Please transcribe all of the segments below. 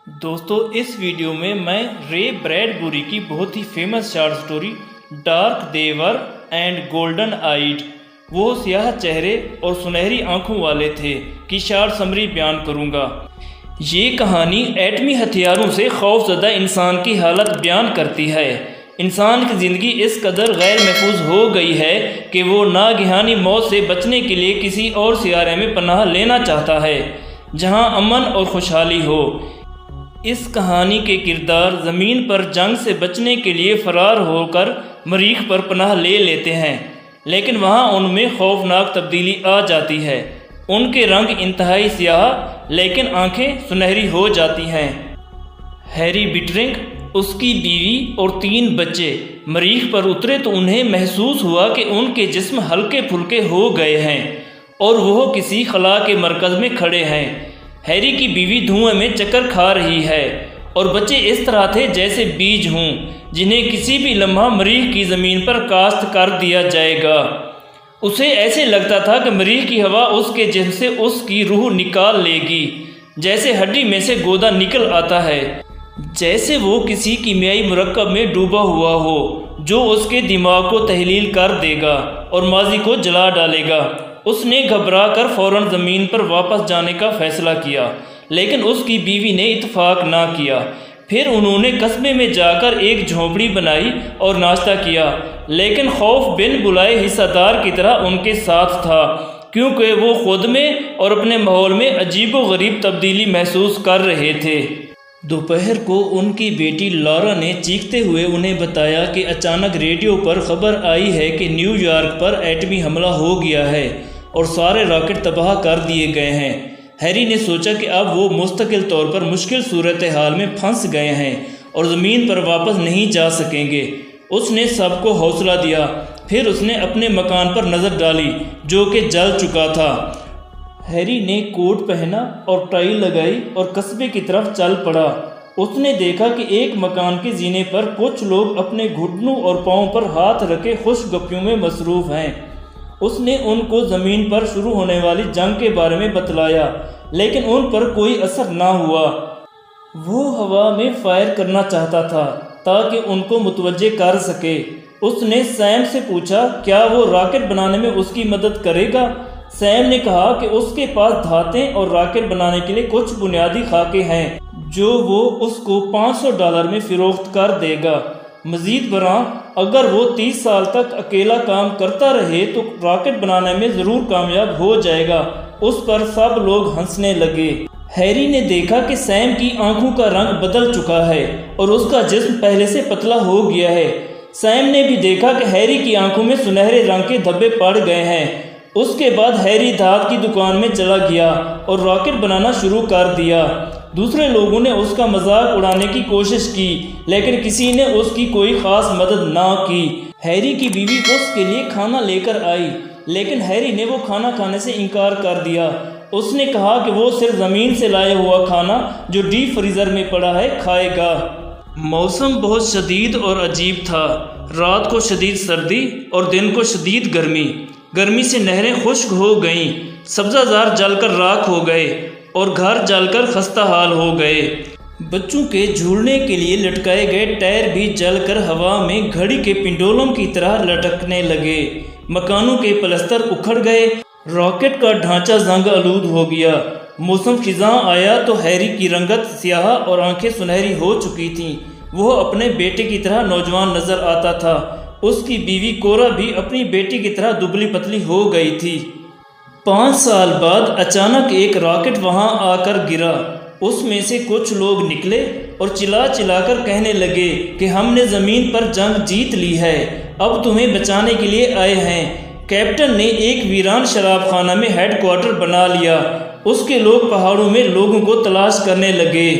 دوستو اس ویڈیو میں رے بریڈبری کی بہت ہی famous short story dark they were and golden eyed وہ سیاہ چہرے اور سنہری آنکھوں والے تھے کی شارٹ سمری بیان کروں گا۔ یہ کہانی ایٹمی ہتھیاروں سے خوف زدہ انسان کی حالت بیان کرتی ہے۔ انسان کی زندگی اس قدر غیر محفوظ ہو گئی ہے کہ وہ ناگہانی موت سے بچنے کے لیے کسی اور سیارے میں پناہ لینا چاہتا ہے جہاں امن اور خوشحالی ہو۔ اس کہانی کے کردار زمین پر جنگ سے بچنے کے لیے فرار ہو کر مریخ پر پناہ لے لیتے ہیں، لیکن وہاں ان میں خوفناک تبدیلی آ جاتی ہے۔ ان کے رنگ انتہائی سیاہ لیکن آنکھیں سنہری ہو جاتی ہیں۔ ہیری بٹرنگ، اس کی بیوی اور 3 بچے مریخ پر اترے تو انہیں محسوس ہوا کہ ان کے جسم ہلکے پھلکے ہو گئے ہیں اور وہ کسی خلا کے مرکز میں کھڑے ہیں۔ ہیری کی بیوی دھوئیں میں چکر کھا رہی ہے اور بچے اس طرح تھے جیسے بیج ہوں جنہیں کسی بھی لمحہ مریخ کی زمین پر کاشت کر دیا جائے گا۔ اسے ایسے لگتا تھا کہ مریخ کی ہوا اس کے جسم سے اس کی روح نکال لے گی، جیسے ہڈی میں سے گودا نکل آتا ہے، جیسے وہ کسی کیمیائی مرکب میں ڈوبا ہوا ہو جو اس کے دماغ کو تحلیل کر دے گا اور ماضی کو جلا ڈالے گا۔ اس نے گھبرا کر فوراً زمین پر واپس جانے کا فیصلہ کیا، لیکن اس کی بیوی نے اتفاق نہ کیا۔ پھر انہوں نے قصبے میں جا کر ایک جھونپڑی بنائی اور ناشتہ کیا، لیکن خوف بن بلائے حصہ دار کی طرح ان کے ساتھ تھا، کیونکہ وہ خود میں اور اپنے ماحول میں عجیب و غریب تبدیلی محسوس کر رہے تھے۔ دوپہر کو ان کی بیٹی لارا نے چیختے ہوئے انہیں بتایا کہ اچانک ریڈیو پر خبر آئی ہے کہ نیو یارک پر ایٹمی حملہ ہو گیا ہے اور سارے راکٹ تباہ کر دیے گئے ہیں۔ ہیری نے سوچا کہ اب وہ مستقل طور پر مشکل صورتحال میں پھنس گئے ہیں اور زمین پر واپس نہیں جا سکیں گے۔ اس نے سب کو حوصلہ دیا، پھر اس نے اپنے مکان پر نظر ڈالی جو کہ جل چکا تھا۔ ہیری نے کوٹ پہنا اور ٹائی لگائی اور قصبے کی طرف چل پڑا۔ اس نے دیکھا کہ ایک مکان کے زینے پر کچھ لوگ اپنے گھٹنوں اور پاؤں پر ہاتھ رکھے خوش گپیوں میں مصروف ہیں۔ اس نے ان کو زمین پر شروع ہونے والی جنگ کے بارے میں بتلایا، لیکن ان پر کوئی اثر نہ ہوا۔ وہ ہوا میں فائر کرنا چاہتا تھا تاکہ ان کو متوجہ کر سکے۔ اس نے سیم سے پوچھا کیا وہ راکٹ بنانے میں اس کی مدد کرے گا۔ سیم نے کہا کہ اس کے پاس دھاتیں اور راکٹ بنانے کے لیے کچھ بنیادی خاکے ہیں جو وہ اس کو $500 میں فروخت کر دے گا۔ مزید برآں اگر وہ 30 سال تک اکیلا کام کرتا رہے تو راکٹ بنانے میں ضرور کامیاب ہو جائے گا۔ اس پر سب لوگ ہنسنے لگے۔ ہیری نے دیکھا کہ سیم کی آنکھوں کا رنگ بدل چکا ہے اور اس کا جسم پہلے سے پتلا ہو گیا ہے۔ سیم نے بھی دیکھا کہ ہیری کی آنکھوں میں سنہرے رنگ کے دھبے پڑ گئے ہیں۔ اس کے بعد ہیری دھات کی دکان میں چلا گیا اور راکٹ بنانا شروع کر دیا۔ دوسرے لوگوں نے اس کا مذاق اڑانے کی کوشش کی، لیکن کسی نے اس کی کوئی خاص مدد نہ کی۔ ہیری کی بیوی اس کے لیے کھانا لے کر آئی، لیکن ہیری نے وہ کھانا کھانے سے انکار کر دیا۔ اس نے کہا کہ وہ صرف زمین سے لائے ہوا کھانا جو ڈیپ فریزر میں پڑا ہے کھائے گا۔ موسم بہت شدید اور عجیب تھا۔ رات کو شدید سردی اور دن کو شدید گرمی۔ گرمی سے نہریں خشک ہو گئیں، سبزہ زار جل کر راکھ ہو گئے اور گھر جل کر خستہ حال ہو گئے۔ بچوں کے جھولنے کے لیے لٹکائے گئے ٹائر بھی جل کر ہوا میں گھڑی کے پنڈولم کی طرح لٹکنے لگے۔ مکانوں کے پلستر اکھڑ گئے، راکٹ کا ڈھانچہ زنگ آلود ہو گیا۔ موسم خزاں آیا تو ہیری کی رنگت سیاہ اور آنکھیں سنہری ہو چکی تھیں۔ وہ اپنے بیٹے کی طرح نوجوان نظر آتا تھا۔ اس کی بیوی کورا بھی اپنی بیٹی کی طرح دبلی پتلی ہو گئی تھی۔ 5 سال بعد اچانک ایک راکٹ وہاں آ کر گرا۔ اس میں سے کچھ لوگ نکلے اور چلا چلا کر کہنے لگے کہ ہم نے زمین پر جنگ جیت لی ہے، اب تمہیں بچانے کے لیے آئے ہیں۔ کیپٹن نے ایک ویران شراب خانہ میں ہیڈ کوارٹر بنا لیا۔ اس کے لوگ پہاڑوں میں لوگوں کو تلاش کرنے لگے۔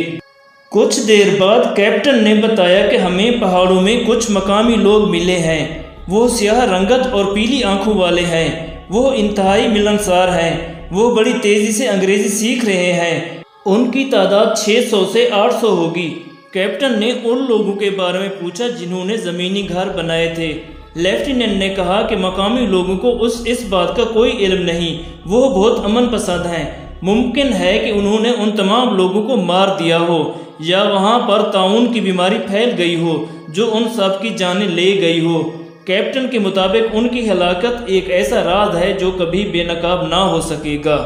کچھ دیر بعد کیپٹن نے بتایا کہ ہمیں پہاڑوں میں کچھ مقامی لوگ ملے ہیں۔ وہ سیاہ رنگت اور پیلی آنکھوں والے ہیں۔ وہ انتہائی ملنسار ہیں۔ وہ بڑی تیزی سے انگریزی سیکھ رہے ہیں۔ ان کی تعداد 600 سے 800 ہوگی۔ کیپٹن نے ان لوگوں کے بارے میں پوچھا جنہوں نے زمینی گھر بنائے تھے۔ لیفٹیننٹ نے کہا کہ مقامی لوگوں کو اس بات کا کوئی علم نہیں۔ وہ بہت امن پسند ہیں۔ ممکن ہے کہ انہوں نے ان تمام لوگوں کو مار دیا ہو یا وہاں پر طاعون کی بیماری پھیل گئی ہو جو ان سب کی جانیں لے گئی ہو۔ کیپٹن کے مطابق ان کی ہلاکت ایک ایسا راز ہے جو کبھی بے نقاب نہ ہو سکے گا۔